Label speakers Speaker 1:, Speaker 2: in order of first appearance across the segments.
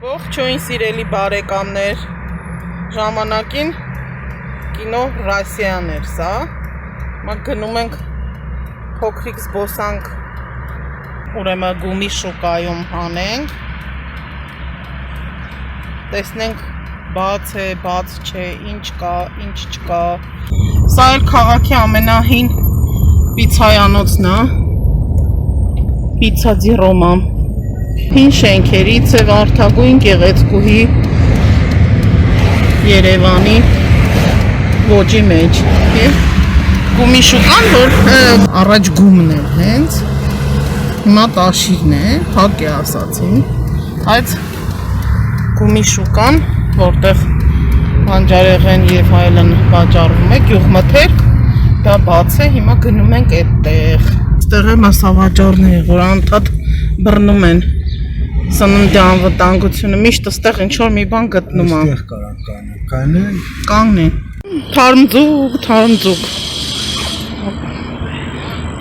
Speaker 1: Ողջույն սիրելի բարեկամներ, ժամանակին կինո Ռասիան էր սա, մենք գնում ենք փոքրիկ զբոսանք, ուրեմն գումի շուկայում հանենք, տեսնենք բաց է, բաց չէ, ինչ կա, ինչ չկա, սա էլ քաղաքի ամենահին պիցցայանոցն է, Pizza di Roma Հին շենքերից է վարդագույն գեղեցկուհի Երևանի ոճի մեջ և գումի շուկան, որ առաջ գումն է հենց, հիմա տաշիրն է, փակ է ասացին, այդ գումի շուկան, որտեղ բանջարեղեն և այլն վաճառվում է, գյուղմթերք, դա բաց է, հիմա գնում ենք այդտեղ, այստեղ է մասավաճառները, որ անդադ բռնում են Սննդի անվտանգությունը, միշտ այստեղ ինչ-որ մի բան գտնում է։
Speaker 2: Այստեղ կարան
Speaker 1: կանգնեն։ Թարմձուկ։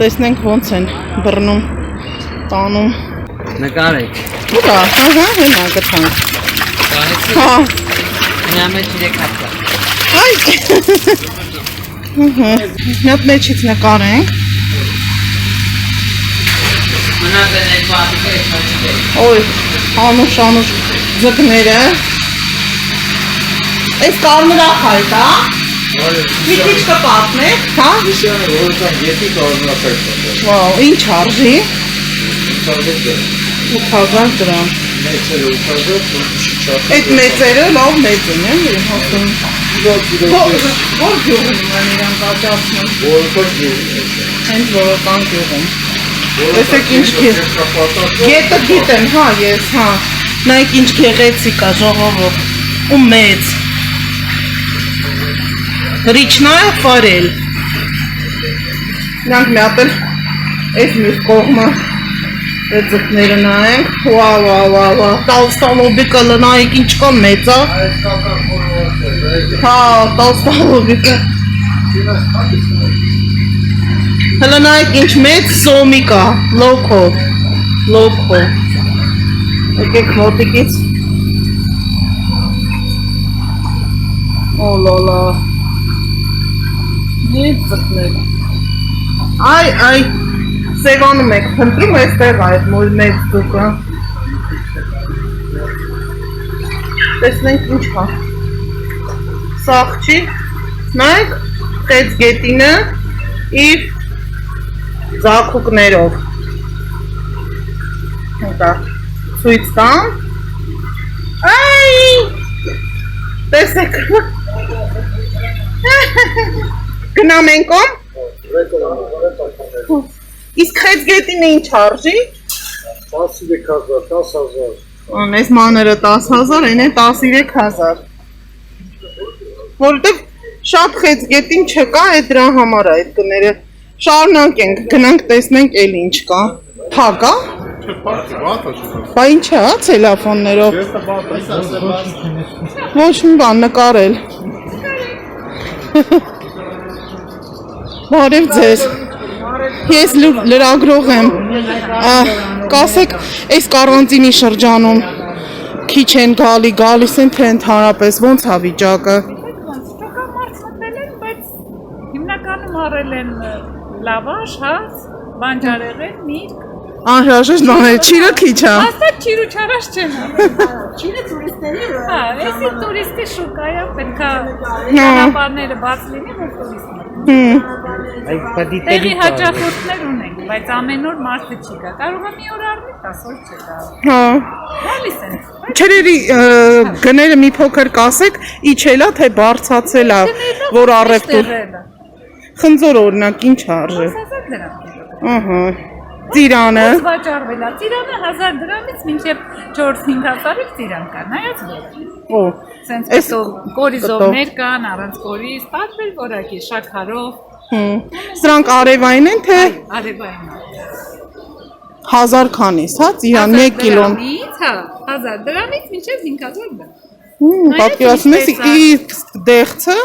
Speaker 1: Տեսնենք ոնց են բռնում, տանում։
Speaker 3: Նկարեք։
Speaker 1: Ուրա, հիմա գտանք։
Speaker 3: Հա։ Նա մեջ 3 հատ կա։
Speaker 1: Այ։ Միատ մեջից նկարենք։ Ոյ, անուշ ձկները Այս կարմրախայտ, հա? Մի քիչ կպատնեք, հա?
Speaker 2: Իսյանը որոքան եթի կարմրախայտ
Speaker 1: Վաու, ինչ արժի?
Speaker 2: 8000 դրամ
Speaker 1: 8000 դրամ
Speaker 2: Մեծերը 8000,
Speaker 1: Այդ մեծերը լավ մեծ են, եմ հասում Որ գյուղում են իրան կաճացնում?
Speaker 2: Որոքան գյուղում
Speaker 1: Հենց որոքան գյուղում Տեսեք ինչ գետը գիտեմ, հա, ես, հա Նայք ինչ գեղեցիկ է, ժողովուրդ ու մեծ Հրիչնայա վարել Նրանք մի հատ էլ այս մյուս կողմը այդ ձկները նայենք Վա, տալստալոբիկը լնայիք ինչ կան մեծ է Հա, տալստալոբիկը Հələ նայեք ինչ մեծ սոմի կա, լոքո Եկեք մոտիկից Օլոլա Մեծ ձկներ Այ, սևանում եք, հնդրում էստեղ այդ մեծ ձուկը Տեսնենք ինչ կա Սաղ չի, նայեք, խեց գետինը իր Զաքուկներով Հենտա Ցույց տամ Այ Տեսեք Գնամ ենքոմ Իսկ խեց գետինը ինչ արժի
Speaker 2: 13000, 10000
Speaker 1: Անես մաները 10000, են է 13000 Որտև շատ խեց գետին չկա այդ դրա համար այդ կները Շարունակենք, գնանք տեսնենք էլ ինչ կա Փակ է? Բա ինչ է, ցելոֆոններով Ոչ մի բան նկարել Բարև ձեզ Ես լրագրող եմ Կասեք, այս կարանտինի շրջանում Քիչ են գալիս են թե ընդհանրապես ոնց է վիճակը
Speaker 4: Հիմնականում արել են լավաշ, հաց, բանջարեղեն, միրգ
Speaker 1: Անհրաժեշտ բաներ, չիրը քիչ է
Speaker 4: Հաստատ չիր ու չարաշ չեն
Speaker 5: Չիրը տուրիստների
Speaker 4: Հա, էսի տուրիստի շուկա է, պետք է ճանապարհները բաց լինի, որ տուրիստներ Տեղի հաճախորդներ ունենք, բայց ամեն օր մարդը չի գա Կարող է մի օր առնի, 10 օր չի գա
Speaker 1: Հա
Speaker 4: Գալիս են
Speaker 1: Չերերի գները մի փոքր կասեք, իջելա թե բարձացելա, որ առևտուր Խնձոր օրինակ ինչ արժե
Speaker 4: 1000 դրամ
Speaker 1: Ահա Ծիրանը
Speaker 4: Վաճառվել է Ծիրանը 1000 դրամից մինչև 4-5 ծիրան կա, նայած
Speaker 1: Օ
Speaker 4: Սենց կորիզովներ կան, առանց կորիզ, տարբեր որակի, շաքարով
Speaker 1: Սրանք արևային են թե
Speaker 4: Արևային
Speaker 1: 1000 քանից, հա, ծիրան 1 կիլոն
Speaker 4: Հա, 1000 դրամից մինչև 5000 դրամ
Speaker 1: Պատկերացնում ես իր դեղցը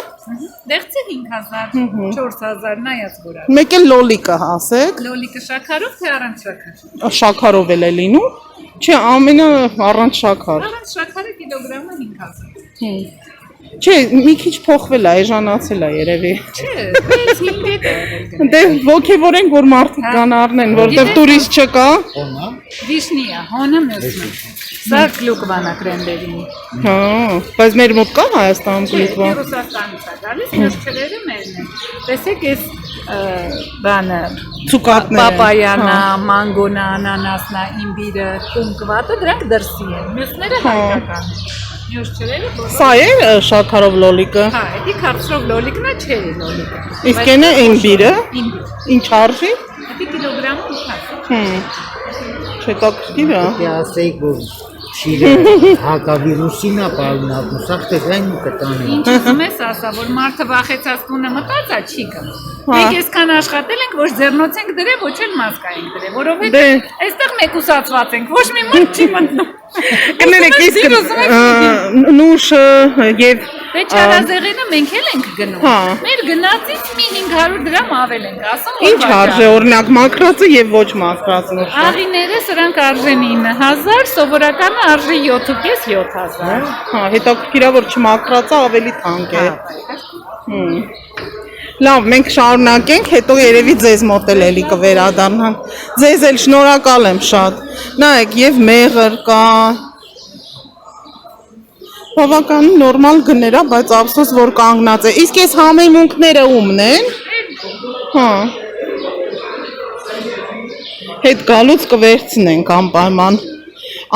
Speaker 4: Դեղցի 5000, 4000 նայած գորա։
Speaker 1: Մեկ էլ լոլիկը ասեք,
Speaker 4: Լոլիկը շաքարով թե առանց շաքար։
Speaker 1: շաքարով էլ է լինում։ Չէ, ամենը առանց շաքար։
Speaker 4: Առանց շաքարը կիլոգրամը 5000։
Speaker 1: Չէ, մի քիչ փոխվել է, էժանացել է երևի։
Speaker 4: Չէ, 5-5 է։
Speaker 1: Դե ոգևորենք, որ մարդիկ կան առնեն, որտեղ տուրիստ չկա։
Speaker 4: Վիշնիա, հոնը մյուսն։ Սա գլուկվանա կրեմբերինի։
Speaker 1: Հա, բայց մեր մոտ կա Հայաստանում գլուկվա։
Speaker 4: Ռուսաստանից է գալիս, մյուսները մերն են։ Տեսեք այս բանը
Speaker 1: Ցուկատները։
Speaker 4: պապայանա, մանգոնա, անանասնա, իմբիրը, կումկվատը դրանք դրսի են։ Մյուսները հայկական են։ Մյուսները բոլորը։
Speaker 1: Սա է շաքարով լոլիկը։
Speaker 4: Հա, դա քարսրով լոլիկն է, չէ լոլիկը։
Speaker 1: Իսկ այնը իմբիրը։
Speaker 4: Իմբիր։
Speaker 1: Ինչ արժի։
Speaker 4: Դա կիլոգրամը 5000։
Speaker 1: Չետաքրքիր է։
Speaker 3: Ասեիք, որ շիրը հակավիրուսին է պարունակում, սա տեգային կտանի։
Speaker 4: Ինչ ուզում ես ասա, որ մարդը վախեցած տունը մտածա չի գա։ Մենք այսքան աշխատել ենք, որ ձեռնոց ենք դրել, ոչ էլ մասկա ենք դրել, որովհետեւ այստեղ մեկուսացված ենք, ոչ մի մարդ չի մտնում։
Speaker 1: Կներեք, իսկ նուշը եւ
Speaker 4: Դե չարազեղենը մենք էլ ենք գնում։
Speaker 1: Հա։
Speaker 4: Մեր գնացից մի 500 դրամ ավել ենք, ասում
Speaker 1: ինչ արժե օրինակ մաքրածը եւ ոչ մաքրած նուշը։
Speaker 4: Աղիները սրանք արժեն 9000, սովորականը արժի 7.5-7000։
Speaker 1: Հա, հետաքրքիր է որ չմաքրածը ավելի թանկ է։ Լավ, մենք շարունակենք, հետո երևի ձեզ մոտ էլ էլի կվերադառնամ։ Ձեզ էլ շնորհակալ եմ շատ։ Նայեք, եւ մեղր կա։ Բավականին նորմալ գներ է, բայց ափսոս որ կանգնած է։ Իսկ այս համեմունքները ումն են։ Հա։ Հետ գալուց կվերցնենք անպայման։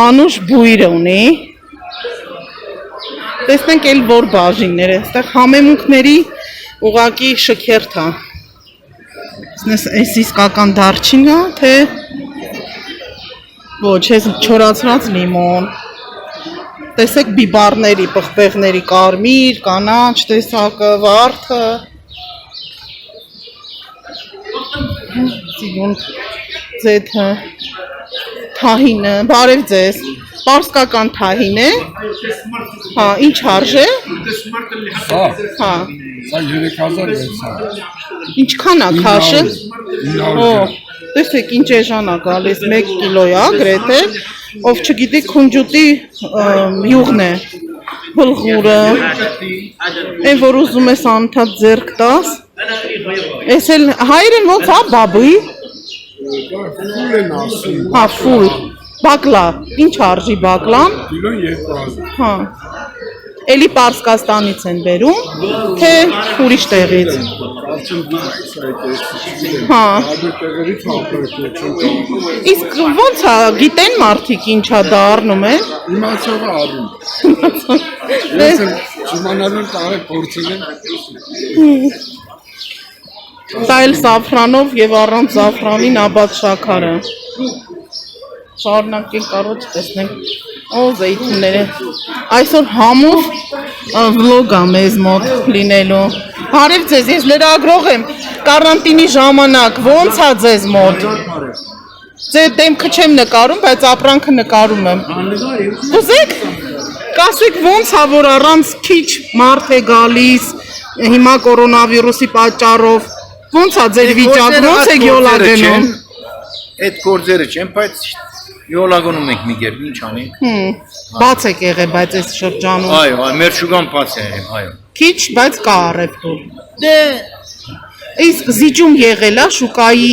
Speaker 1: Անուշ բույր ունի։ Տեսնենք էլ որ բաժիններ է։ Այստեղ համեմունքների ուղակի շքերթ է։ Այս իսկական դարչին է, թե ոչ, այս չորացրած լիմոն։ Տեսեք բիբարների, պղպեղների, կարմիր, կանաչ, տեսակը, վարդը։ Ծիգուն ձեթը, թահինը, բարև ձեզ, պարսկական թահին է, հա, ինչ արժե,
Speaker 2: Սա,
Speaker 1: հա,
Speaker 2: սա 3600
Speaker 1: ինչքան է քաշը, օ, տեսեք ինչ էժան է գալիս, 1 կիլո է գրեթե, ով չգիտի քունջուտի յուղն է, բլղուրը, այն որ ուզում ես անընդհատ ձեռք տաս, ես էլ հայերեն ոնց է բաբի,
Speaker 2: Ֆուլ են ասում,
Speaker 1: հա ֆուլ, բակլա, ինչ արժի բակլան,
Speaker 2: կիլոն 200
Speaker 1: հա, էլի Պարսկաստանից են բերում, թե ուրիշ տեղից,
Speaker 2: Կարծում դուրս եկեք,
Speaker 1: հա,
Speaker 2: ադու տեղերից հապրեք չեն
Speaker 1: իսկ ոնց է, գիտեն մարդիկ ինչա դա առնում են,
Speaker 2: Իմացող արում, ես եմ չիմանալուն տարե փորձել եմ,
Speaker 1: դա էլ սաֆրանով և առանց սաֆրանի նաբատ շաքարը, շարունակենք առոջ տեսնենք, օ զեյթունները, այսօր համով վլոգ է մեզ մոտ լինելու, բարև ձեզ, ես լրագրող եմ, կարանտինի ժամանակ, ոնց է ձեզ մոտ, ձեր դեմքը չեմ նկարում, բայց ապրանքը նկարում եմ, ուզեք, կասեք ոնց է, որ առանց քիչ մարդ է գալիս, հիմա կորոնավիրուսի պատճառով, ոնց է ձեր վիճակը, ոնց եք յոլա գնում,
Speaker 6: Այդ գործերը չեն, բայց յոլագոնում ենք մի կերպ, ինչ անենք։
Speaker 1: բաց եք եղել, բայց այս շրջանում,
Speaker 6: Այո, մեր շուգան բաց է, այո։
Speaker 1: քիչ, բայց կա առևտուր,
Speaker 6: Դե
Speaker 1: իսկ զիջում եղել է շուկայի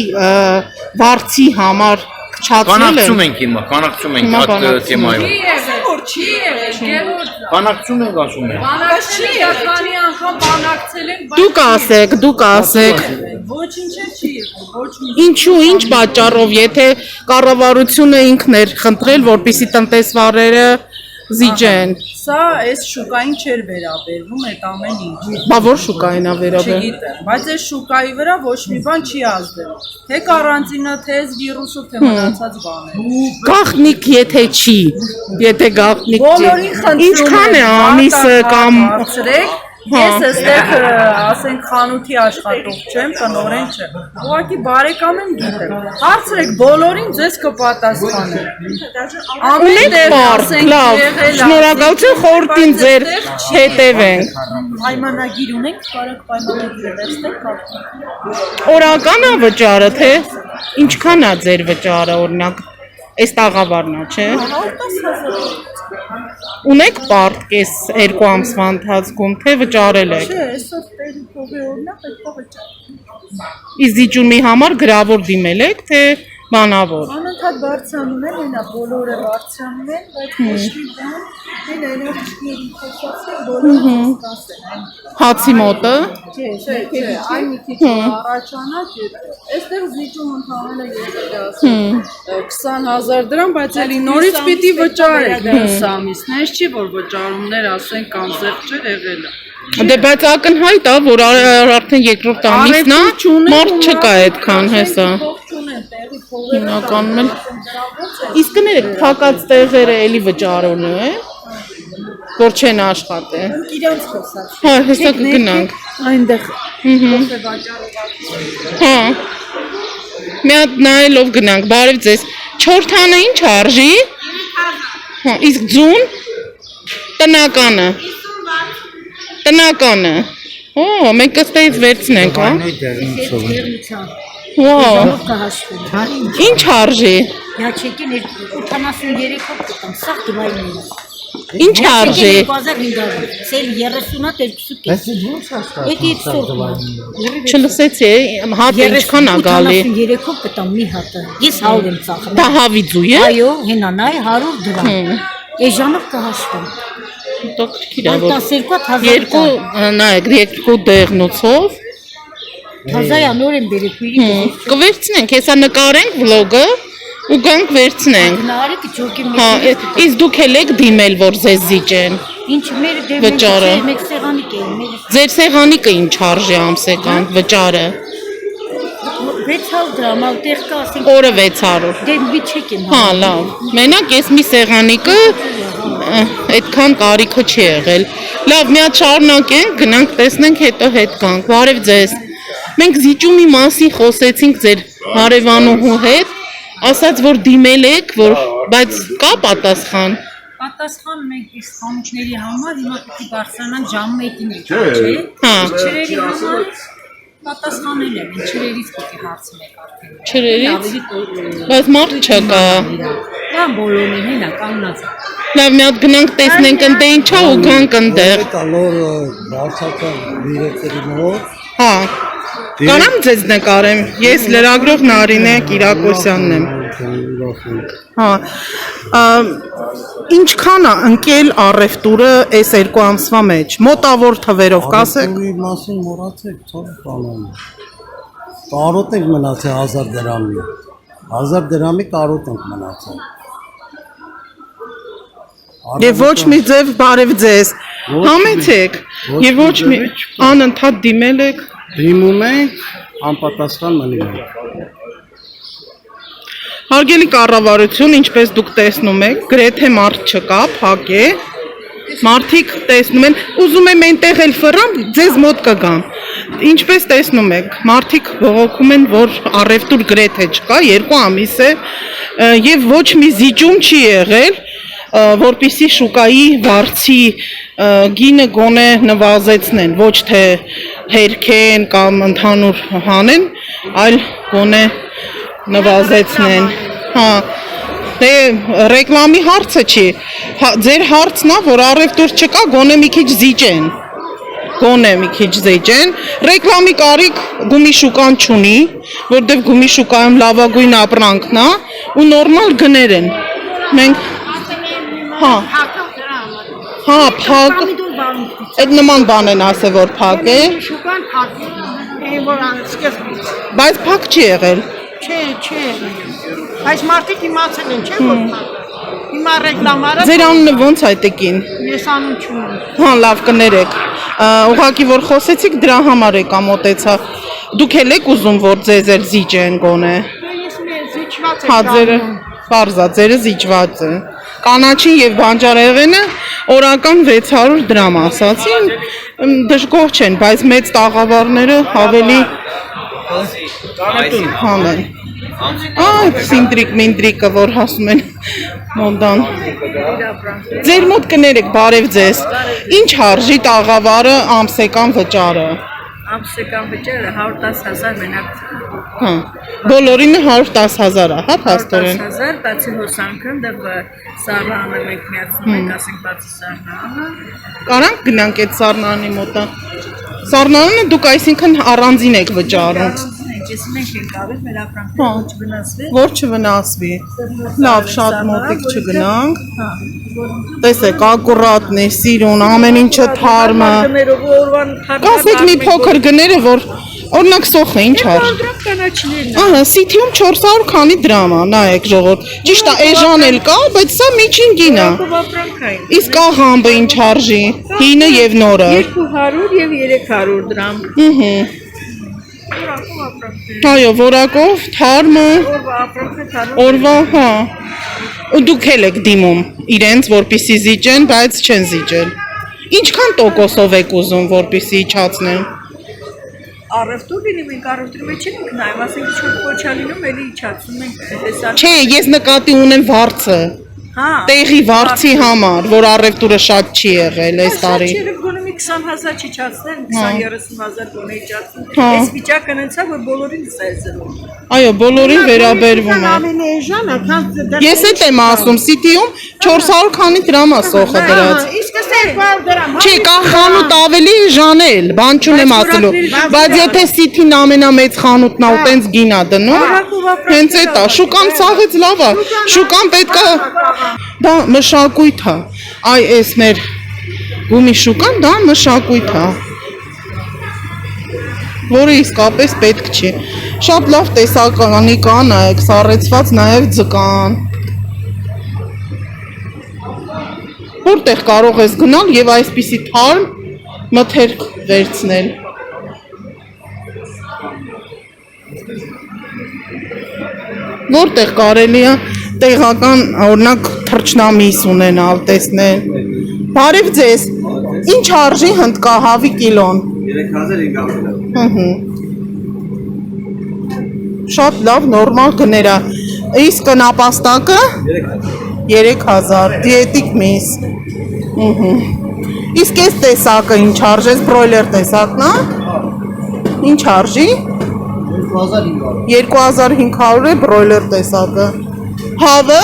Speaker 1: վարձի համար քչացնել
Speaker 6: Կանակցում
Speaker 1: են,
Speaker 6: ենք հիմա, կանակցում ենք
Speaker 1: Հիմա
Speaker 6: այդ
Speaker 1: կանակցում
Speaker 6: թեմայով։
Speaker 4: Չի եղել, Գևորգ։
Speaker 6: Կանակցում ենք ասում եմ։
Speaker 4: Բանակցի ականի անգամ բանակցել են,
Speaker 1: դուք ասեք,
Speaker 4: ոչինչ չի եղել, ոչ մի։
Speaker 1: ինչու, ինչ պատճառով, եթե կառավարությունը ինքն էր խնդրել, որպեսզի տնտեսվարերը զիջեն,
Speaker 5: Սա այս շուկային չէր վերաբերվում այդ ամեն ինչ։
Speaker 1: բա որ շուկային է վերաբերում,
Speaker 5: Չգիտեմ, բայց այս շուկայի վրա ոչ մի բան չի ազդել։ Թե կարանտինը, թե այս վիրուսը, թե մնացած բաները։
Speaker 1: գաղտնիք եթե չի, եթե գաղտնիք
Speaker 5: Բոլորին խնդրում
Speaker 1: ինչքան է ամիսը կամ,
Speaker 5: հարցրեք, ես այստեղ ասենք խանութի աշխատող չեմ, տնօրեն չեմ։ Ուղղակի բարեկամ եմ գիտեմ։ Հարցրեք բոլորին ձեզ կպատասխանեն։
Speaker 1: ունեք պարկ, լավ, շնորհակալություն խորհրդին ձեր հետևենք,
Speaker 5: պայմանագիր ունենք, կարող պայմանագիրը վերցնենք, կարծեմ։
Speaker 1: Օրական է վճարը, թե ինչքան է ձեր վճարը, օրինակ, այս տաղավարն է, չէ։
Speaker 5: 10,000։
Speaker 1: Ունեք պարտքես 2 ամսվա ընթացքում, թե վճարել եք։
Speaker 5: Չէ, այսօր տեղի փողի օրինակ պետք է վճարել։
Speaker 1: Իսկ զիջումի համար գրավոր դիմել եք, թե բանավոր։
Speaker 5: Անընդհատ բարձրանում են, այնա բոլորը բարձրանում են, բայց ոչ մի բան, այն այլոքների խոսացել, բոլորը կասեն։
Speaker 1: Հացի մոտը։
Speaker 5: Չէ, այն մի քիչ առաջանա, այստեղ զիջում ընդհանրապես եկել է ասում 20,000 դրամ, բայց էլի նորից պիտի վճարեք մյուս ամիսն, այս չի որ վճարումներ ասենք կամ զեղ չէր եղել է։
Speaker 1: Դե բայց ակնհայտ է, որ արդեն երկրորդ ամիսն է, մարդ չկա այդքան հեսա։ Հիմնականում էլ իսկ կներեք փակած տեղերը էլի վճարում է, որ չեն աշխատել։
Speaker 5: Իրանց խոսած։
Speaker 1: Հա, հեսա կգնանք։
Speaker 5: Այնտեղ կոֆե վաճառող։
Speaker 1: Հա։ Մի հատ նայելով գնանք, բարև ձեզ։ Չորթանը ինչ արժի։ Հա, իսկ ձուն տնականը։ Տնականը։ Օ, մենք ըստեից վերցնենք, հա։
Speaker 3: Այն դեռնցով։
Speaker 1: Վաո։ Ինչ արժի։
Speaker 7: Յաչեկին 83-ով կտամ, սաղ դվայները։
Speaker 1: Ինչ արժի։
Speaker 7: 2500, սել 30-ա տերքսուկ է։
Speaker 3: Այս ո՞նց է
Speaker 7: Էդի
Speaker 3: ստացվում։
Speaker 7: սորտ։
Speaker 1: Չլսեցի, հատը ինչքան է գալի։
Speaker 7: 83-ով կտամ մի հատը։ Ես 100 եմ ծախում։
Speaker 1: Դա հավիձու է։
Speaker 7: Այո, հենանայ 100 դրամ։ Այս ժամանակ կհաշվեմ։
Speaker 1: Տոքրքիր է,
Speaker 7: Բայց
Speaker 1: որ
Speaker 7: 12000
Speaker 1: երկու, նայեք, երկու դեղնոցով
Speaker 7: Հազայա նոր եմ բերել։
Speaker 1: կվերցնենք, հեսա նկարենք վլոգը ու գանք վերցնենք։
Speaker 7: Գնարի կճոկի
Speaker 1: Հա,
Speaker 7: մեկ։
Speaker 1: իսկ դուք էլ եք դիմել, որ ձեզ զիջեն։
Speaker 7: Ինչ մեր
Speaker 1: Վճարը։
Speaker 7: մեկ սեղանիկ է, մեր
Speaker 1: Ձեր սեղանիկը ինչ արժի ամսական վճարը։
Speaker 7: 600 դրամ, այդտեղ կա ասենք
Speaker 1: Օրը 600։
Speaker 7: դե մի չեք եմ։
Speaker 1: Հա, լավ։ Մենակ ես մի սեղանիկը այդքան կարիքը չի եղել։ Լավ, մի հատ շարունակենք, գնանք տեսնենք, հետո հետ գանք։ Բարև ձեզ։ Մենք զիջումի մասին խոսեցինք ձեր հարևանուհու հետ, ասաց որ դիմել եք, որ բայց կա պատասխան։
Speaker 8: Պատասխան մենք այս խանութների համար հիմա պիտի բարձրանանք ժամը 1-ին է, չէ՞։
Speaker 1: Հա,
Speaker 8: Չրերի համար պատասխանել եմ, չրերից պիտի հարցնեք արդեն։
Speaker 1: չրերից։ Բայց մարդ չկա։
Speaker 8: Դա բոլորին հենա կանգնած։
Speaker 1: Լավ, մի հատ գնանք տեսնենք ընդ ինչա ու գանք ընդեղ։
Speaker 3: Կալոր բարձակա դիրեկտորի մոտ։
Speaker 1: Հա։ Կարամ ձեզ նկարեմ։ Ես լրագրող Նարինե Կիրակոսյանն եմ։ Հա։ Ինչքան է ընկել առևտուրը այս 2 ամսվա մեջ։ Մոտավոր թվերով կասեք։
Speaker 3: Ուրի մասին մոռացեք, ցավ բանան։ Կարոտ ենք մնացել 1000 դրամի։ 1000 դրամի կարոտ ենք մնացել։
Speaker 1: Եվ ոչ մի ձև բարև ձեզ։ Համեցեք։ Եվ ոչ մի անընդհատ դիմել եք։
Speaker 2: Դիմում ենք, անպատասխան մնում ենք։
Speaker 1: Հարգելի կառավարություն, ինչպես դուք տեսնում եք, գրեթե մարդ չկա, փակ է։ Մարդիկ տեսնում են, ուզում եմ այնտեղ էլ ֆռամ, ձեզ մոտ կգամ։ Ինչպես տեսնում եք, մարդիկ բողոքում են, որ առևտուր գրեթե չկա, 2 ամիս է, եւ ոչ մի զիջում չի եղել, որպիսի շուկայի վարձի գինը գոնե նվազեցնեն, ոչ թե հերքեն կամ ընդհանուր հանեն, այլ գոնե նվազեցնեն։ Հա, դե ռեկլամի հարցը չի։ Ձեր հարցն է, որ առևտուր չկա, գոնե մի քիչ զիջեն։ Գոնե մի քիչ զիջեն։ Ռեկլամի կարիք գումի շուկան չունի, որտեղ գումի շուկայում լավագույն ապրանքն է ու նորմալ գներ են։ Մենք հա հա փակ այդ նման բան են ասել որ փակ է
Speaker 7: Շուկան փակ է, որ սկզբից։
Speaker 1: բայց փակ չի եղել
Speaker 7: Չէ։ Այս մարդիկ իմացել են, չէ՞ որ փակ է։ Հիմա ռեկլամարը
Speaker 1: ձեր անունը ոնց է տեկին
Speaker 7: ես անուն չունեմ։
Speaker 1: հա լավ կներեք ուղղակի որ խոսեցիք դրա համար եկա մոտեցա դուք էլ եք ուզում որ ձեզ էլ զիջեն գոնե
Speaker 7: Ես զիջված
Speaker 1: հա
Speaker 7: եմ։
Speaker 1: ձերը բարձա ձերը զիջված է կանաչին եւ բանջարեղենը օրական 600 դրամ ասացին դժգոհ չեն բայց մեծ տաղավարները ավելի հանեն սինտրիկ մինտրիկը, որ հասում են մոնդան։ Ձեր մոտ կներեք, բարև ձեզ։ Ինչ արժի տաղավարը ամսեկան վճարը։
Speaker 5: Ամսական վճարը 110,000 մենակ։
Speaker 1: Հա, բոլորինը 110,000 է, հա, փաստորեն։
Speaker 5: 110,000, բացի հոսանքը, դեռ սառնանը մենք միացնում ենք, ասենք բացի սառնանը։
Speaker 1: Կարանք գնանք այդ սառնանի մոտը։ Սառնանը դուք այսինքն առանձին եք վճարում։
Speaker 5: Ես մենք ենք արել մեր ապրանքները
Speaker 1: Հա։
Speaker 5: ոչ վնասվի։
Speaker 1: Որ չվնասվի։ Լավ, շատ մոտիկ չգնանք։ Տեսեք, ակուրատնի, սիրուն, ամեն ինչը թարմը։ Կասեք մի փոքր գները, որ օրինակ սոխը ինչ արժի։
Speaker 5: Կանաչիներն
Speaker 1: Ահա, City-ում 400 քանի դրամ է, նայեք ժողովուրդ։ Ճիշտ է, էժան էլ կա, բայց սա միջին գին է։
Speaker 5: ապրանքային։
Speaker 1: Իսկ աղամբը ինչ արժի։ Հինը եւ նորը։
Speaker 5: 200 եւ 300 դրամ։
Speaker 1: Ահա։
Speaker 5: Որակով ապրանքներ։
Speaker 1: Այո, որակով, թարմը,
Speaker 5: Օրվա ապրանքը թարմ։
Speaker 1: օրվա, հա։ Ու դուք էլ եք դիմում իրենց, որպեսի զիջեն, բայց չեն զիջել։ Ինչքան տոկոսով եք ուզում, որպեսի իջացնեն։
Speaker 5: Առևտուր լինի, մենք առևտրի մեջ ենք նայում, ասենք ինչ-որ փոչալինում էլի իջացնում ենք տեսակ։
Speaker 1: Չէ, ես նկատի ունեմ վարձը։
Speaker 5: Հա։
Speaker 1: Տեղի վարձի համար, որ առևտուրը շատ չի եղել այս տարի։
Speaker 5: Չէ, գոնե մի 20,000 չիջացնեն, 20-30,000 գոնե իջացնեն։
Speaker 1: Հա։
Speaker 5: Այս վիճակը նենցա, որ բոլորին սայզերում։
Speaker 1: Այո, բոլորին վերաբերվում է։
Speaker 7: Ամենի էժանը, քան
Speaker 1: Ես էլ եմ ասում, City-ում 400 քանի դրամ է սոխը դրած։
Speaker 7: Իսկ 200 դրամ։
Speaker 1: Չի, կա խանութ ավելի ժանել, բան չունեմ ասելու, բայց եթե City-ն ամենամեծ խանութն է ու տենց գին է դնում, հենց այդ է, շուկան ցաղեց լավ է, շուկան պետք է, դա մշակույթ է, այ էս մեր գումի շուկան, դա մշակույթ է, որը իսկապես պետք չի, շատ լավ տեսականի կան, այք սառեցված նաև ձկան, որտեղ կարող ես գնալ և այսպիսի թարմ մթերք վերցնել։ Որտեղ կարելի է տեղական օրինակ թռչնամիս ունենալ, տեսնել։ Բարև ձեզ, ինչ արժի հնդկահավի կիլոն։ 3500։ Շատ լավ, նորմալ գներա։ Իսկ նապաստակը 3000, դիետիկ միս։ Իսկ այս տեսակը ինչ արժի, բրոյլեր տեսակն է։ Ինչ արժի։ 2500 է բրոյլեր տեսակը։ Հավը։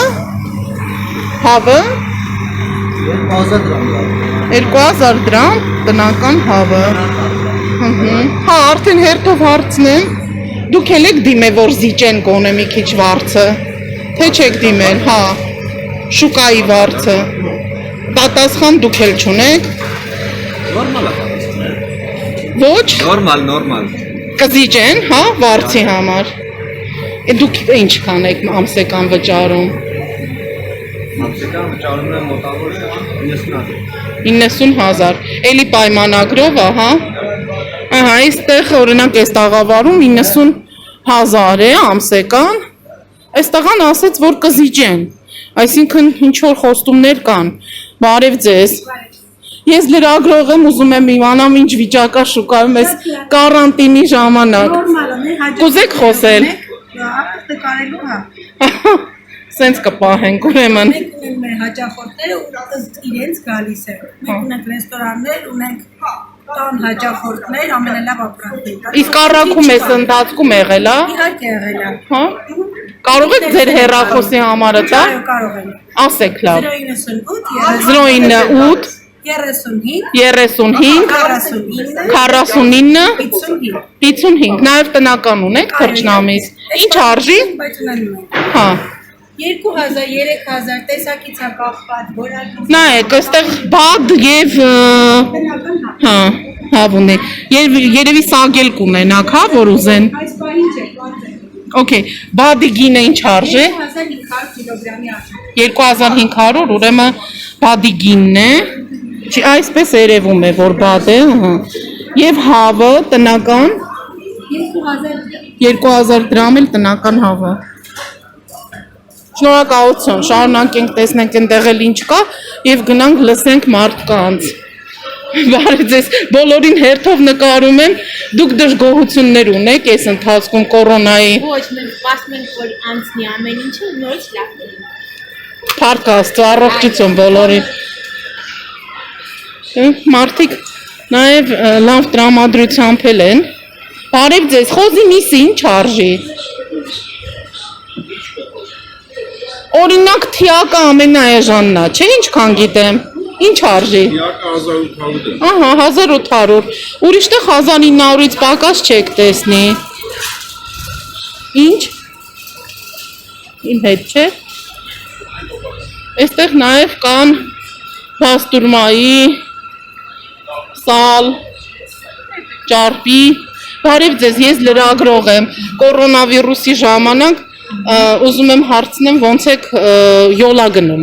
Speaker 1: 2000 դրամ տնական հավը։ Հա, արդեն հերթով հարցնեմ։ Դուք էլ եք դիմել, որ զիջեն գոնե մի քիչ վարձը։ Թե չեք դիմել, հա։ Շուկայի վարձը։ Պատասխան դուք էլ չունեք։ Ոչ։
Speaker 2: Նորմալ։
Speaker 1: Կզիջեն, հա, վարձի համար։ Դուք ինչ կանեք ամսեկան վճարում։
Speaker 2: Ամսական վճարում եմ մոտավոր
Speaker 1: 90,000։ Էլի պայմանագրով է, հա։ Ահա, այստեղ օրինակ այս տաղավարում 90,000 է ամսեկան։ Այստեղան ասեց, որ կզիջեն։ Այսինքն ինչ որ խոստումներ կան։ Բարև ձեզ։ Ես լրագրող եմ, ուզում եմ իմանամ ինչ վիճակա շուկայում այս կարանտինի ժամանակ։ Կուզեք խոսել։
Speaker 8: Ապրտը կարելու հա։
Speaker 1: Սենց կպահենք, ուրեմն։
Speaker 8: Մենք ունենք մեր հաճախորդները ու իրենց գալիս են։ Մենք ունենք ռեստորաններ, ունենք տան հաճախորդներ, ամենալավ ապրանքներ։
Speaker 1: Իսկ առաքում ես ընթացքում եղել, հա։
Speaker 8: Իհարկե եղել է։
Speaker 1: Հա։ Կարող եք ձեր հեռախոսի համարը տա։
Speaker 8: Այո, կարող եմ։
Speaker 1: Ասեք լավ։
Speaker 8: 098
Speaker 1: 098
Speaker 8: 35
Speaker 1: 49
Speaker 8: 49
Speaker 1: 55 նաև տնական ունեք թռչնամիս։ Ինչ արժի։
Speaker 8: Բայց ունենում ենք։
Speaker 1: Հա։
Speaker 8: 2000, 3000 տեսակից է կախված, որակից։
Speaker 1: Նայեք, այստեղ բադ եւ հա, հավ ունի։ Երևի սագել կունենաք, հա, որ ուզեն։
Speaker 8: Այս բանին չէ, բացեք։
Speaker 1: Okay, բադի գինը ինչ արժի։
Speaker 8: 1500 կիլոգրամի արժի։
Speaker 1: 2500, ուրեմն բադի գինն է։ Չի, այսպես երևում է, որ բադ է, հա։ Եվ հավը տնական 2000 դրամ էլ տնական հավը։ Շնորհակալություն, շարունակենք տեսնենք այնտեղ էլ ինչ կա եւ գնանք լսենք մարդկանց։ Բարի ձեզ, բոլորին հերթով նկարում եմ, դուք դժգոհություններ ունեք այս ընթացքում կորոնայի
Speaker 9: Ոչ, մենք սպասում ենք, որ անցնի ամեն ինչը նորից լավ լինի։
Speaker 1: Փառք Աստծո, առողջություն բոլորին։ Մարդիկ նաև լավ տրամադրությամբ են։ Բարև ձեզ, խոզի միսը ինչ արժի։ Օրինակ թիակը ամենաէժանն է, չէ՞ ինչքան գիտեմ։ Ինչ արժի։
Speaker 6: Թիակը 1800 է։
Speaker 1: Ահա 1800։ Ուրիշտեղ 1900-ից պակաս չեք տեսնի։ Ինչ։ Իմ հետ չէ։ Այստեղ նաև կան բաստուրմայի, սալ, ճարպի։ Բարև ձեզ, ես լրագրող եմ։ Կորոնավիրուսի ժամանակ ուզում եմ հարցնեմ ոնց եք յոլա գնում։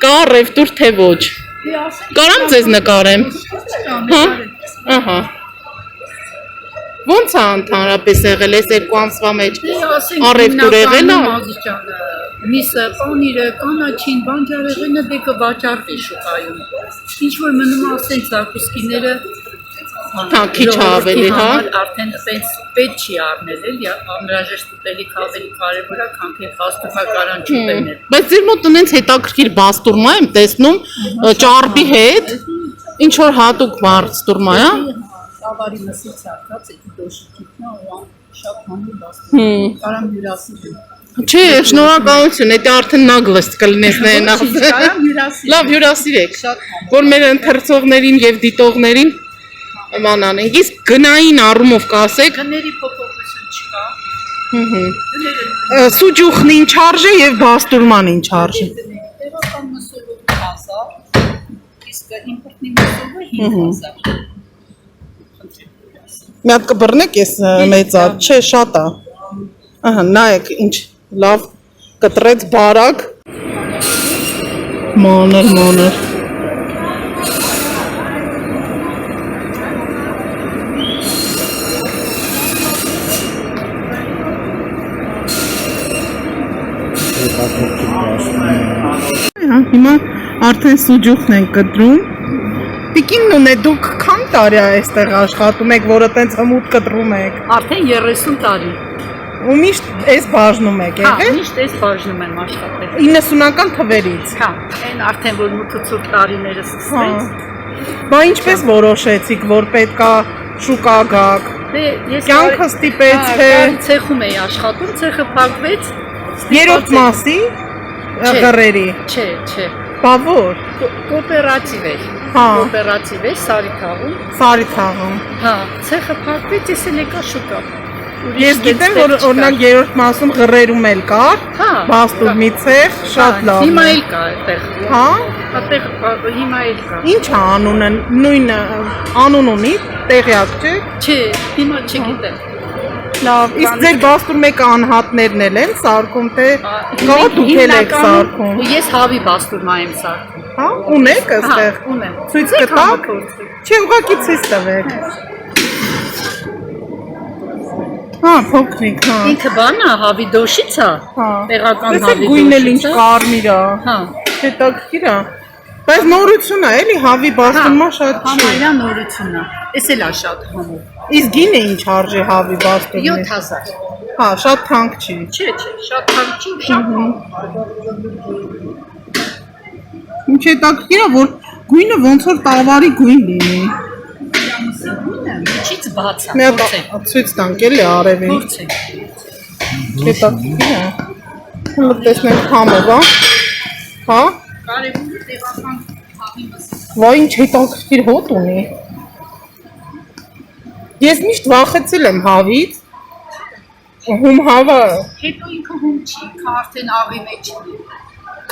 Speaker 1: Կա ռևտուր թե ոչ։ Կարամ ձեզ նկարեմ։ Հա։ Ահա։ Ոնց է ընդհանրապես եղել այս 2 ամսվա մեջ։ Առևտուր եղել է։
Speaker 5: Միսը, պանիրը, կանաչին, բանջարեղենը դե կվաճառվի շուկայում։ Ինչ որ մնում ասենք զարկուսկիները
Speaker 1: Հա, քիչ ավելի, հա։
Speaker 5: Արդեն այդպես պետք չի առնել, էլի անհրաժեշտ ուտելիք ավելի կարևոր է, քան թե բաստուրմակարան չուտելն է։
Speaker 1: Բայց ձեր մոտ ունենց հետաքրքիր բաստուրմա եմ տեսնում ճարպի հետ։ Ինչ որ հատուկ բաստուրմա է։
Speaker 5: Ավարի մսից արտած է դոշիկն է, ու շատ համի բաստուրմա։ Կարամ հյուրասիրի։
Speaker 1: Չէ, շնորհակալություն, դա արդեն նագլեստ կլինես նայեն ասել։
Speaker 5: Կարամ հյուրասիրի։
Speaker 1: Լավ, հյուրասիրեք, որ մեր ընթերցողներին եւ դիտողներին մանան ենք, իսկ գնային առումով կասեք։
Speaker 5: Գների փոփոխություն չկա։
Speaker 1: Սուջուխն ինչ արժե եւ բաստուրման ինչ արժե։
Speaker 5: Տեղական մսովը 1000, իսկ իմպորտնի մսովը 5000։
Speaker 1: Մի հատ կբռնեք ես մեծա, չէ, շատ է։ Ահա, նայեք ինչ լավ կտրեց բարակ։ Մանր։ Հիմա արդեն սուջուխն են կտրում։ Տիկինն ունե դուք քան տարի այստեղ աշխատում եք, որը տենց հմուտ կտրում եք։
Speaker 5: Արդեն 30 տարի։
Speaker 1: Ու միշտ այս բաժնում եք,
Speaker 5: Հա,
Speaker 1: եղե՞։
Speaker 5: միշտ այս բաժնում եմ աշխատել։
Speaker 1: 90-ական թվերից։
Speaker 5: Հա, այն արդեն որ մուտքը ցուրտ տարիները սկսվեց։
Speaker 1: Բա ինչպես որոշեցիք, որ պետքա շուկա գաք։
Speaker 5: Դե ես
Speaker 1: Կյանքը ստիպեց, թե
Speaker 5: ցեխում էի աշխատում, ցեխը փակվեց։
Speaker 1: երրորդ մասի ղռերի։
Speaker 5: Չէ։
Speaker 1: Բա որ։
Speaker 5: Կոոպերատիվ էր։
Speaker 1: Հա։
Speaker 5: Կոոպերատիվ էր Սարիթաղում։
Speaker 1: Սարիթաղում։
Speaker 5: Հա, ցեխը փակվեց, ես էլ եկա շուկա։
Speaker 1: Ես գիտեմ, որ օրինակ երրորդ մասում ղռերում էլ կար,
Speaker 5: Հա,
Speaker 1: բաստուրմի ցեխ, շատ լավ։
Speaker 5: Հիմա էլ կա այդտեղ։
Speaker 1: Հա։
Speaker 5: Այդտեղ հիմա էլ կա։
Speaker 1: Ինչ է անունը, նույն անուն ունի, տեղյակ չէ։
Speaker 5: Չէ, հիմա չգիտեմ։
Speaker 1: Լավ, իսկ ձեր բաստուր մեկը անհատներն էլ են սարքում, թե կա դուք էլ եք սարքում։
Speaker 5: Ես հավի բաստուրմա եմ սարքում։
Speaker 1: Հա, ունեք այստեղ։
Speaker 5: Ունեմ։
Speaker 1: Ցույց կտաք։ Չէ, ուղղակի ցույց տվեք։ Հա, փոքրիկ, հա։
Speaker 5: Ինքը բան է, հավի դոշից է։
Speaker 1: Հա։
Speaker 5: Տեղական
Speaker 1: Տեսեք
Speaker 5: հավի
Speaker 1: գույնն էլ ինչ
Speaker 5: դոշից է։
Speaker 1: կարմիր է։
Speaker 5: Հա։
Speaker 1: Հետաքրքիր է։ Բայց նորություն է, էլի հավի բաստուրմա շատ չի։
Speaker 5: Համայնա նորություն է։ Էս էլ է շատ համով։
Speaker 1: Իսկ գինը ինչ արժի հավի բաստուրմի։
Speaker 5: 7000։
Speaker 1: Հա, շատ թանկ չի։
Speaker 5: Չէ, շատ թանկ չի, շատ։
Speaker 1: Ինչ հետաքրքիր է, որ գույնը ոնց որ տավարի գույն լինի։
Speaker 5: Միջից բաց է։
Speaker 1: Մի հատ ցույց տանք էլի արևին։
Speaker 5: Փորձեք։
Speaker 1: Հետաքրքիր է։ Հիմա տեսնենք համով, հա։
Speaker 5: Կարևորը տեղական հավի մսից։
Speaker 1: Վայ, ինչ հետաքրքիր հոտ ունի։ Ես միշտ վախեցել եմ հավից։ Հում հավը։
Speaker 5: Հետո ինքը հում չի, ինքը արդեն աղի մեջ է։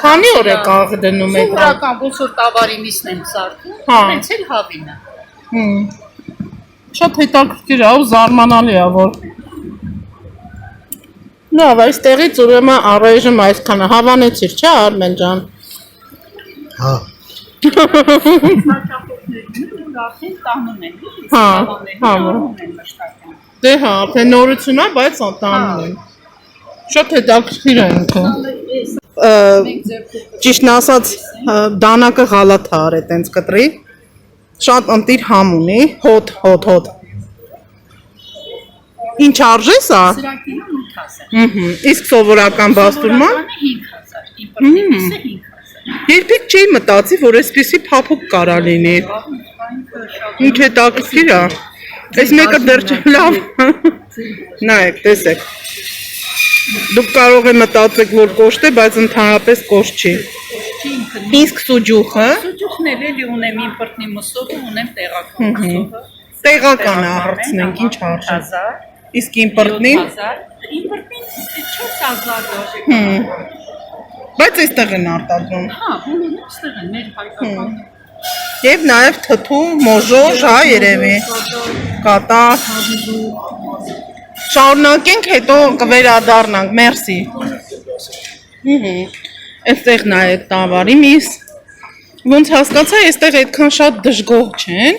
Speaker 1: Քանի օր եք աղ դնում եք։
Speaker 5: Սովորական ոնց որ տավարի միսն եմ սարքում,
Speaker 1: Հա։
Speaker 5: հենց էլ հավին է։
Speaker 1: Շատ հետաքրքիր է, ու զարմանալի է, որ Լավ, այստեղից ուրեմն առայժմ այսքանը հավանեցիր, չէ՞ Արմեն ջան։
Speaker 3: Հա։
Speaker 5: Արդեն տանում են։
Speaker 1: Հա, հա։
Speaker 5: մշտական։
Speaker 1: Դե հա, արդեն նորություն է, բայց տանում են։ Շատ հետաքրքիր է ինքը։ Ճիշտն ասած, դանակը գալաթ է արել տենց կտրի։ Շատ ընտիր համ ունի, հոտ։ Ինչ արժե սա։
Speaker 4: Սրա կինը 8000։
Speaker 1: Իսկ սովորական բաստուրման
Speaker 4: 5000, իմպորտինիսը 5000։
Speaker 1: երբեք չի մտածի, որ այսպեսի փափուկ կարա լինի։ Ինչ հետաքրքիր է։ Այս մեկը դեռ լավ։ Նայեք, տեսեք։ Դուք կարող եք մտածեք, որ կոշտ է, բայց ընդհանրապես կոշտ չի։ Իսկ սուջուխը
Speaker 4: Սուջուխներ էլի ունեմ իմպորտնի մսովը, ունեմ տեղական մսովը։
Speaker 1: տեղական է հարցնենք, ինչ արժե։
Speaker 4: 1000,
Speaker 1: Իսկ իմպորտնին,
Speaker 4: 7000, իմպորտնին 4000 դաժե։
Speaker 1: բայց այստեղ են արտադրում։
Speaker 4: Հա, բոլորը այստեղ են, մեր հայկական։
Speaker 1: Եվ նաև թթու, մոժոժ, հա, երևի։ Կատա։ Շարունակենք, հետո կվերադառնանք, մերսի։ Այստեղ նայեք տավարի միս։ Ոնց հասկացա, այստեղ այդքան շատ դժգոհ չեն,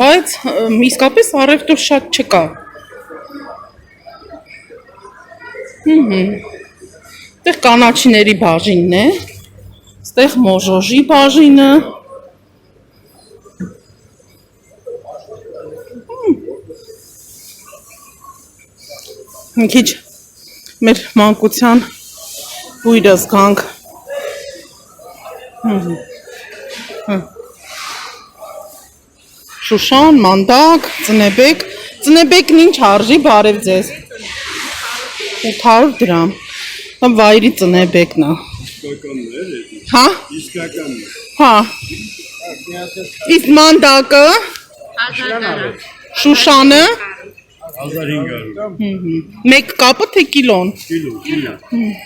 Speaker 1: բայց իսկապես առևտուր շատ չկա։ Այստեղ կանաչիների բաժինն է, այստեղ մոժոժի բաժինը։ Մի քիչ մեր մանկության բույրը զգանք։ Շուշան, մանդակ, ծնեբեկ։ Ծնեբեկն ինչ արժի, բարև ձեզ։ 800 դրամ։ Հա վայրի ծնեբեկն է։ Հա։ Հա։ Իսկ մանդակը։ Շուշանը։
Speaker 3: 1500
Speaker 1: Մեկ կապը թե կիլոն։
Speaker 3: կիլո։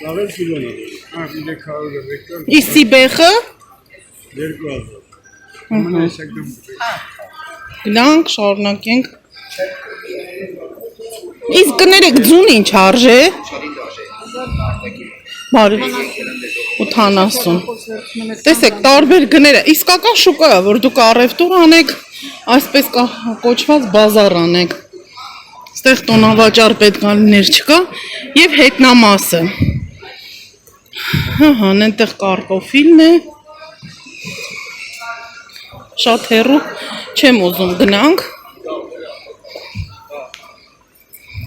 Speaker 3: Լավ կիլոն է։ Հա, 300
Speaker 1: Իսկ սիբեխը։
Speaker 3: 2000։
Speaker 1: Գնանք, շարունակենք։ Իսկ կներեք ձուն ինչ արժե։ Բարի 80։ Տեսեք, տարբեր գները, իսկական շուկա է, որ դուք առևտուր անեք, այսպես կոչված բազար անեք։ Ստեղ տոնավաճառ պետք է լիներ չկա եւ հետնամասը։ Հա, այնտեղ կարտոֆիլն է։ Շատ հեռու չեմ ուզում գնանք։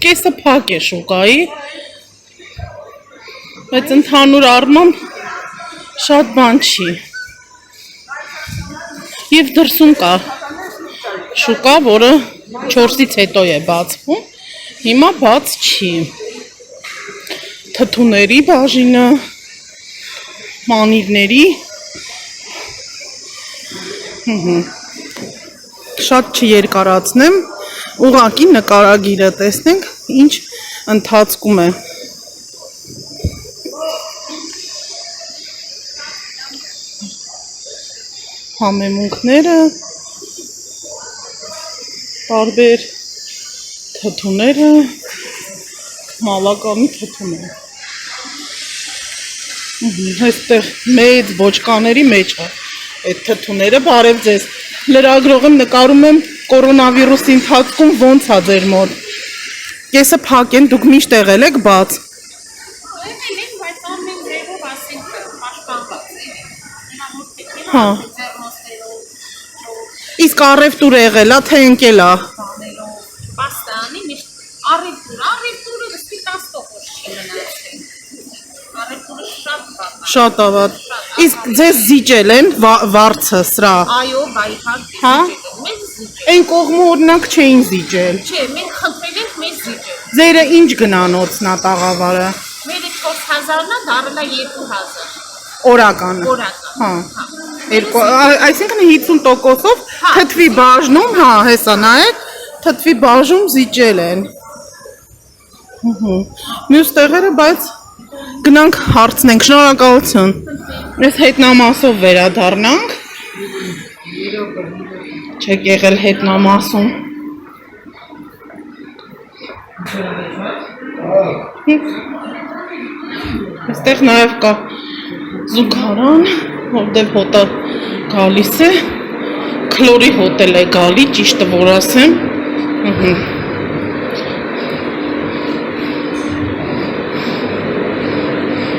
Speaker 1: Կեսը փակ է շուկայի։ Բայց ընդհանուր առմամբ շատ բան չի։ Եվ դրսում կա շուկա, որը 4-ից հետո է բացվում, հիմա բաց չի։ Թթուների բաժինը, մանիրների, շատ չերկարացնեմ, ուղղակի նկարագիրը տեսնենք, ինչ ընթացքում է։ Համեմունքները, տարբեր թթուները, մալականի թթուները։ Այստեղ մեծ ոչկաների մեջ է այդ թթուները, բարև ձեզ։ Լրագրողը նկարում եմ կորոնավիրուսի ընթացքում ոնց է ձեր մոտ։ Կեսը փակ են, դուք միշտ եղել եք բաց։ Հա։ Իսկ առևտուր եղել է, թե ընկել է։
Speaker 4: Պաստանի միշտ առևտուրը սպիտաստող չի մնացել։ Առևտուրը շատ բան։
Speaker 1: Շատ ավատ։ Իսկ ձեզ զիջել են վարձը սրա։
Speaker 4: Այո, բայհար։
Speaker 1: Հա։
Speaker 4: Մեզ զիջել։
Speaker 1: Այն կողմը օրինակ չէին զիջել։
Speaker 4: Չէ, մենք խնդրել ենք մեզ զիջել։
Speaker 1: Ձերը ինչ գնանոցն է տաղավարը։
Speaker 4: Մերը 4000-ն է, դառնա 2000։
Speaker 1: Օրականը։
Speaker 4: Օրական։
Speaker 1: Հա։ Այսինքն 50%-ով թթվի բաժնում, հա, հեսա նայեք, թթվի բաժում զիջել են։ Մյուս տեղերը, բայց գնանք հարցնենք, շնորհակալություն։ Այս հետնամասով վերադառնանք։ Չեք եղել հետնամասում։ Այստեղ նաև կա զուգարան, որտեղ հոտը գալիս է, քլորի հոտել է գալի, ճիշտը որ ասեմ։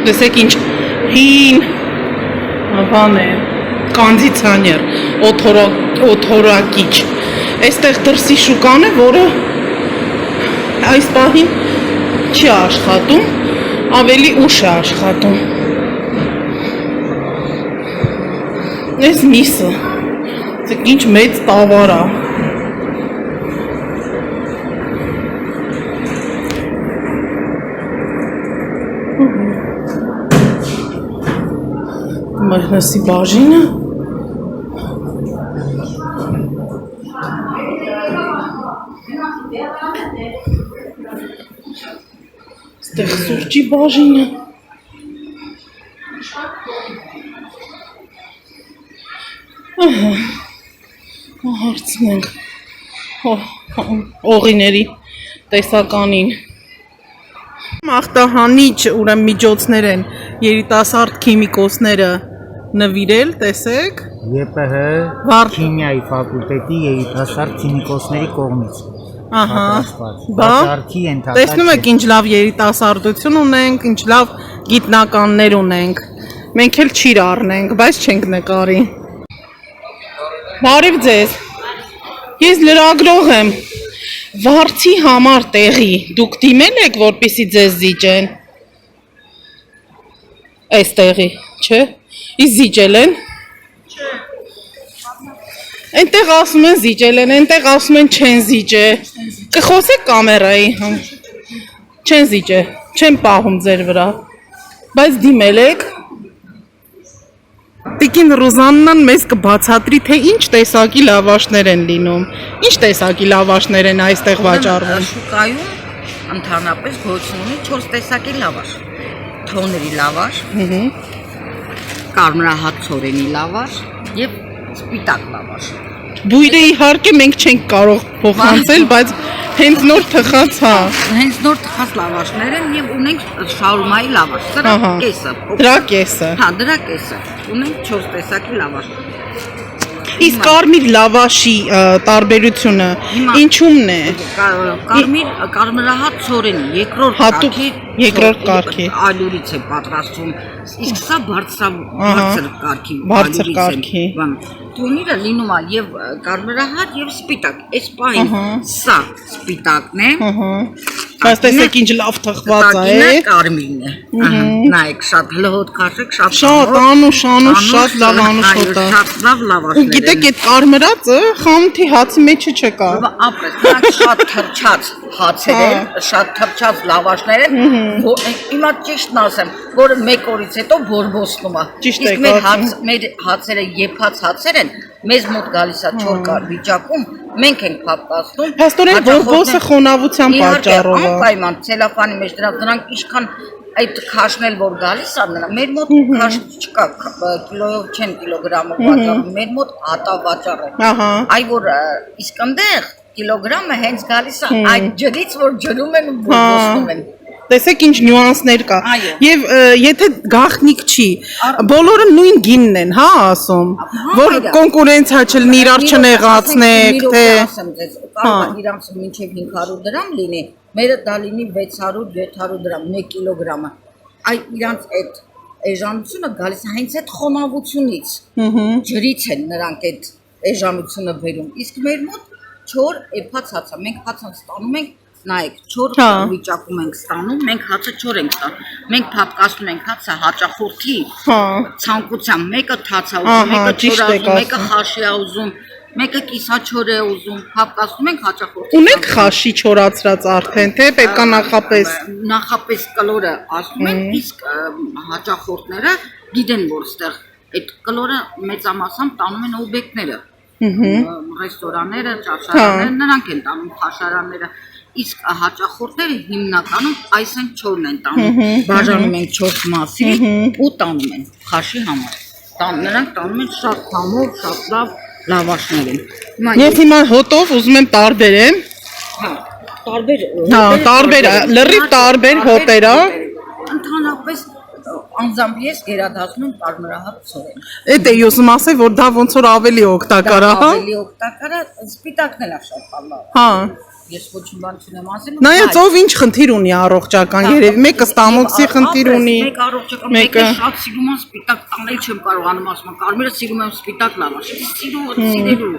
Speaker 1: Տեսեք ինչ հին բան է, կոնդիցիոներ, օթորակիչ։ Այստեղ դրսի շուկան է, որը այս պահին չի աշխատում, ավելի ուշ է աշխատում։ Այս միսը, ցեք ինչ մեծ տավար է։ Մահնասի բաժինը։ Ստեղ սուրճի բաժինը։ Ահա, հարցնենք օղիների տեսականին։ Ախտահանիչ ուրեմն միջոցներ են երիտասարդ քիմիկոսները նվիրել, տեսեք։
Speaker 10: ԵՊՀ քիմիայի ֆակուլտետի երիտասարդ քիմիկոսների կողմից։
Speaker 1: Ահա։ Բա
Speaker 10: Վաճառքի ենթակա։
Speaker 1: տեսնում եք ինչ լավ երիտասարդություն ունենք, ինչ լավ գիտնականներ ունենք։ Մենք էլ ճիր առնենք, բայց չենք նկարի։ Բարև ձեզ։ Ես լրագրող եմ։ Վարձի համար տեղի դուք դիմել եք, որպեսզի ձեզ զիջեն։ Այս տեղի, չէ՞։ Իսկ զիջել են։ Այնտեղ ասում են զիջել են, այնտեղ ասում են չեն զիջե։ Կխոսեք կամերայի։ Չեն զիջե, չեն պահում ձեր վրա։ Բայց դիմել եք։ Տիկին Ռուզաննան մեզ կբացատրի, թե ինչ տեսակի լավաշներ են լինում։ Ինչ տեսակի լավաշներ են այստեղ վաճառվում։
Speaker 11: Շուկայում ընդհանրապես գոյություն ունի 4 տեսակի լավաշ։ Թոների լավաշ, կարմրահատ ցորենի լավաշ եւ սպիտակ լավաշ։
Speaker 1: Բույրը իհարկե մենք չենք կարող փոխանցել, բայց հենց նոր թխած, հա։
Speaker 11: Հենց նոր թխած լավաշներ են եւ ունենք շաուրմայի լավաշ։ Դրա կեսը։
Speaker 1: Դրա կեսը։
Speaker 11: Հա, դրա կեսը։ Ունենք 4 տեսակի լավաշ։
Speaker 1: Իսկ կարմիր լավաշի տարբերությունը ինչումն է։
Speaker 11: Կարմրահատ ցորենի երկրորդ կարգի ալյուրից է պատրաստվում։ Իսկ սա բարձր կարգի։ Թոնիրը լինում է եւ կարմրահատ եւ սպիտակ։ Այս պահին սա սպիտակն է։
Speaker 1: Բայց տեսեք ինչ լավ թխված է։
Speaker 11: Դա կարմիրն է։ Նայեք, շատ լոհոտ քաշեք,
Speaker 1: շատ անուշ, շատ լավ անուշ է։
Speaker 11: Շատ լավ լավաշներ։
Speaker 1: Գիտեք, այդ կարմրածը խանութի հացի մեջը չկա։
Speaker 11: Ապրես, նրանք շատ թրջած հացեր են, շատ թրջած լավաշներ են։ Հիմա ճիշտն ասեմ, որ մեկ օրից հետո բորբոսնում է։ Իսկ մեր հացերը եփած հացեր են, մեզ մոտ գալիս է 4 կար վիճակում, մենք ենք փափկացնում։
Speaker 1: Փաստորեն բորբոսը խոնավության պատճառով է։
Speaker 11: Անպայման ցելոֆանի մեջ դրանք ինչքան այդ քաշնել որ գալիս է նրա, մեր մոտ քաշ չկա, կիլոյով չեն կիլոգրամով վաճառում, մեր մոտ հատա վաճառ է։ Այ որ իսկ այնտեղ կիլոգրամը հենց գալիս է այդ ջրից, որ ջրում են ու բորբոսնում են։
Speaker 1: Տեսեք ինչ նյուանսներ կա։ Եվ եթե գաղտնիք չի, բոլորը նույն գինն են, հա, ասում, որ կոնկուրենցիա չլինի, իրար չնեղացնեք, թե
Speaker 11: կարող իրանց մինչև 500 դրամ լինի, մերը դա լինի 600-700 դրամ 1 կիլոգրամը։ Այ իրանց այդ էժանությունը գալիս է հենց այդ խոնավությունից։ Ջրից են նրանք այդ էժանությունը բերում։ Իսկ մեր մոտ չոր էփած հացը, մենք հացը ստանում ենք, նայեք, չոր վիճակում ենք ստանում, մենք հացը չոր ենք ստանում։ Մենք փափկացնում ենք հացը հաճախորդի ցանկությամբ, մեկը թաց է ուզում, մեկը չոր է ուզում, մեկը խաշի է ուզում, մեկը կիսաչոր է ուզում, փափկացնում ենք հաճախորդի։
Speaker 1: Ունեք խաշի չորացրած արդեն, թե պետքա
Speaker 11: նախապես կլորը ասում են, իսկ հաճախորդները գիտեն, որ ստեղ այդ կլորը մեծամասամբ տանում են օբյեկտները։ Ռեստորանները, ճաշարանները, նրանք են տանում խաշարանները։ Իսկ հաճախորդները հիմնականում այս են չորն են տանում, բաժանում են 4 մասի ու տանում են խաշի համար։ Նրանք տանում են շատ համով, շատ լավ լավաշներ են։
Speaker 1: Ես հիմա հոտով ուզում եմ տարբերեմ։ Տարբեր, լրիվ տարբեր հոտերա։
Speaker 11: Ընդհանրապես անձամբ ես գերադասնում կարմրահատ ցորեն։
Speaker 1: Էդ է ուզում ասել, որ դա ոնց որ ավելի օգտակար է, հա։
Speaker 11: Ավելի օգտակար է, սպիտակն էլ է շատ լավ։
Speaker 1: Հա։
Speaker 11: Ես ոչ մի բան չունեմ ասել։
Speaker 1: Նայած ով ինչ խնդիր ունի առողջական երևի, մեկը ստամոքսի խնդիր ունի,
Speaker 11: Մեկ առողջական, մեկը շատ սիրում եմ սպիտակ, տանել չեմ կարողանում ասում, Կարմիրը սիրում եմ սպիտակ լավաշ, սիրելու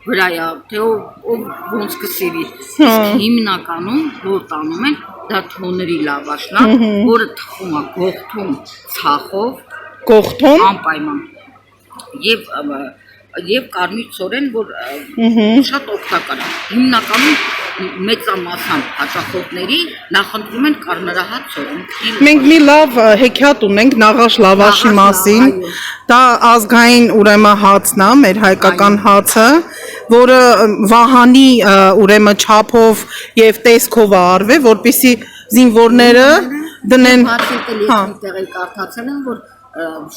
Speaker 11: վրա է, թե ով ոնց կսիրի։ Իսկ հիմնականում որ տանում են, դա թոների լավաշն է, որը թխում է գողթում ցախով,
Speaker 1: կողթում,
Speaker 11: անպայման։ Եվ կարմիր ցորեն, որ շատ օգտակար է։ Հիմնականում մեծամասամբ հաճախորդների նախընտրում են կարմրահատ ցորեն։
Speaker 1: Մենք մի լավ հեքիաթ ունենք Նաղաշ լավաշի մասին, դա ազգային ուրեմն հացն է, մեր հայկական հացը, որը վահանի ուրեմն չափով եւ տեսքով է արվել, որպեսզի զինվորները դնեն։
Speaker 11: Հա, տեղի կարդացել եմ, որ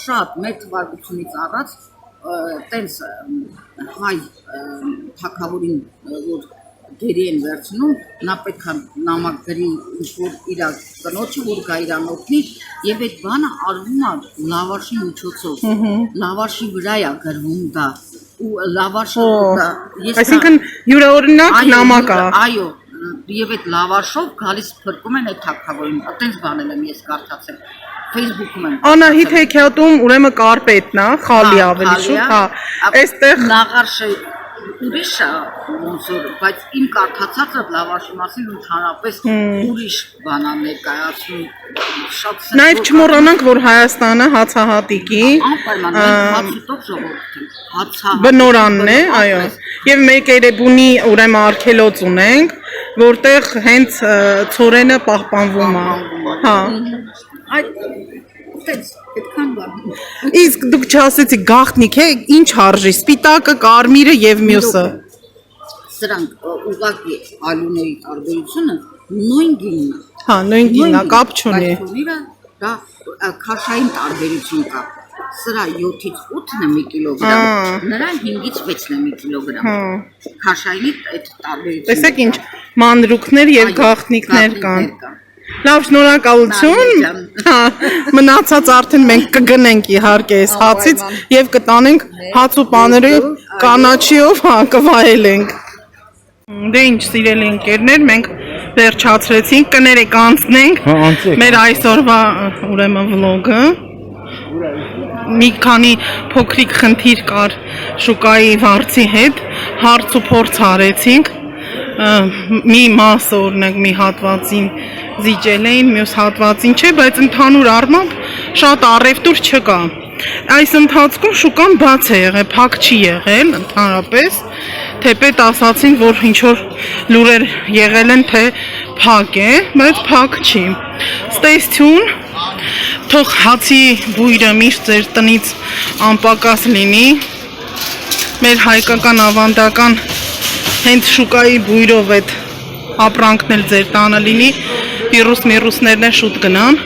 Speaker 11: շատ մեծ թվարկությունից առաջ տենց հայ թագավորին որ գերի են վերցնում, նա պետք է նամակ գրի որ իր կնոջը որ գա իրան օգնի եւ այդ բանը արվում է լավաշի միջոցով, լավաշի վրա է գրվում դա ու լավաշը դա
Speaker 1: այսինքն յուրօրինակ նամակ է։
Speaker 11: Այո, եւ այդ լավաշով գալիս փրկում են այդ թագավորին, այտենց բանել եմ ես կարդացել Facebook-ում եմ։
Speaker 1: Անահիտ հեքիաթում ուրեմն կարպետն է, խալի ավելի շուտ, հա։ Այստեղ
Speaker 11: Նաղաշը ուրիշ է, ոնց որ, բայց իմ կարդացածը լավաշի մասին ընդհանրապես ուրիշ բան է ներկայացնում, շատ
Speaker 1: Նաև չմոռանանք, որ Հայաստանը հացահատիկի բնորանն է, այո, եւ մեկ Երևանի ուրեմն արգելոց ունենք, որտեղ հենց ցորենը պահպանվում է, հա։ Իսկ դուք չասեցիք գաղտնիք է, ինչ արժի, սպիտակը, կարմիրը եւ մյուսը։
Speaker 11: Սրանք ուղղակի ալյուների տարբերությունը նույն գինն է։
Speaker 1: Հա, նույն գինն է, կապ չունի։
Speaker 11: Դա քաշային տարբերություն կա։ Սրա 7-ից 8-ն է 1 կիլոգրամ, նրա 5-ից 6-ն է 1 կիլոգրամ։ Քաշայինի այդ տարբերությունը։
Speaker 1: Տեսեք ինչ մանրուքներ եւ գաղտնիքներ կան։ Լավ, շնորհակալություն։ Հա, մնացած արդեն մենք կգնենք իհարկե այս հացից եւ կտանենք հաց ու պաները կանաչիով, հա, կվայելենք։ Դե ինչ սիրելի ընկերներ, մենք վերջացրեցինք, կներեք անցնենք մեր այսօրվա ուրեմն վլոգը։ Մի քանի փոքրիկ խնդիր կար շուկայի վարձի հետ, հարց ու փորձ արեցինք։ Մի մասը օրինակ մի հատվածին զիջել էին, մյուս հատվածին չէ, բայց ընդհանուր առմամբ շատ առևտուր չկա։ Այս ընթացքում շուկան բաց է եղել, փակ չի եղել ընդհանրապես, թեպետ ասացին, որ ինչ որ լուրեր եղել են, թե փակ է, բայց փակ չի։ Stay tuned, թող հացի բույրը միշտ ձեր տնից անպակաս լինի, մեր հայկական ավանդական հենց շուկայի բույրով այդ ապրանքն էլ ձեր տանը լինի, վիրուսներն շուտ գնան,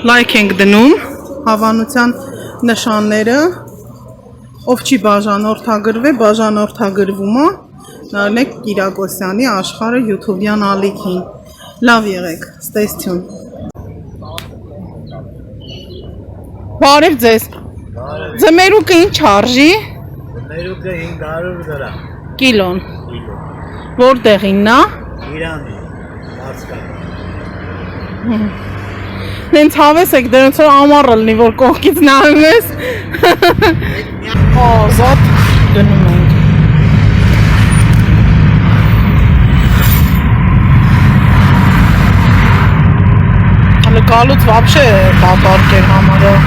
Speaker 1: լայք ենք դնում, հավանության նշանները, ով չի բաժանորդագրվել, բաժանորդագրվում է, նարնեք Կիրակոսյանի աշխարհը YouTube-յան ալիքին, լավ եղեք, stay tuned։ Բարև ձեզ, ձմերուկը ինչ արժի?
Speaker 10: Ձմերուկը 500 դրամ։
Speaker 1: Կիլոն։ Որտեղին նա։
Speaker 10: Իրանի, Մարսկան։
Speaker 1: Նենց հավես եք դրանց որ ամառը լինի, որ կողքից նայում ես։ Ազատ գնում ենք։ Հələ գալուց вообще դատարկ էր համարը։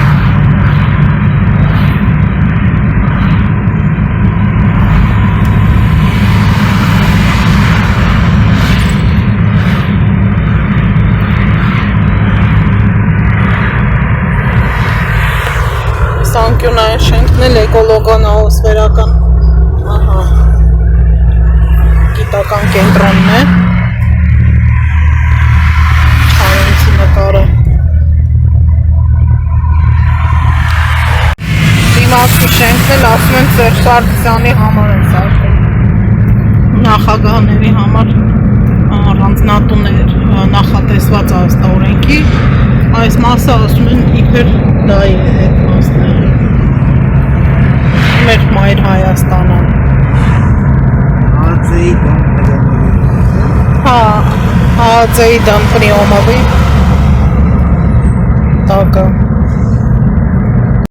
Speaker 1: Սանկյունային շենքն էլ էկոլոգան ահոսվերական, ահա, գիտական կենտրոնն է, չայինցի նկարը, դիմացի շենքն էլ ասում են Սերժ Սարգսյանի համար են սարքել, նախագահների համար առանձնատուներ նախատեսված այս օրենքի, այս մասը ասում են իբր դա է այդ մասները, մեր մայր Հայաստանը։
Speaker 10: Արձեի կոմպետենտի։
Speaker 1: Zaceidan приемовый. Так.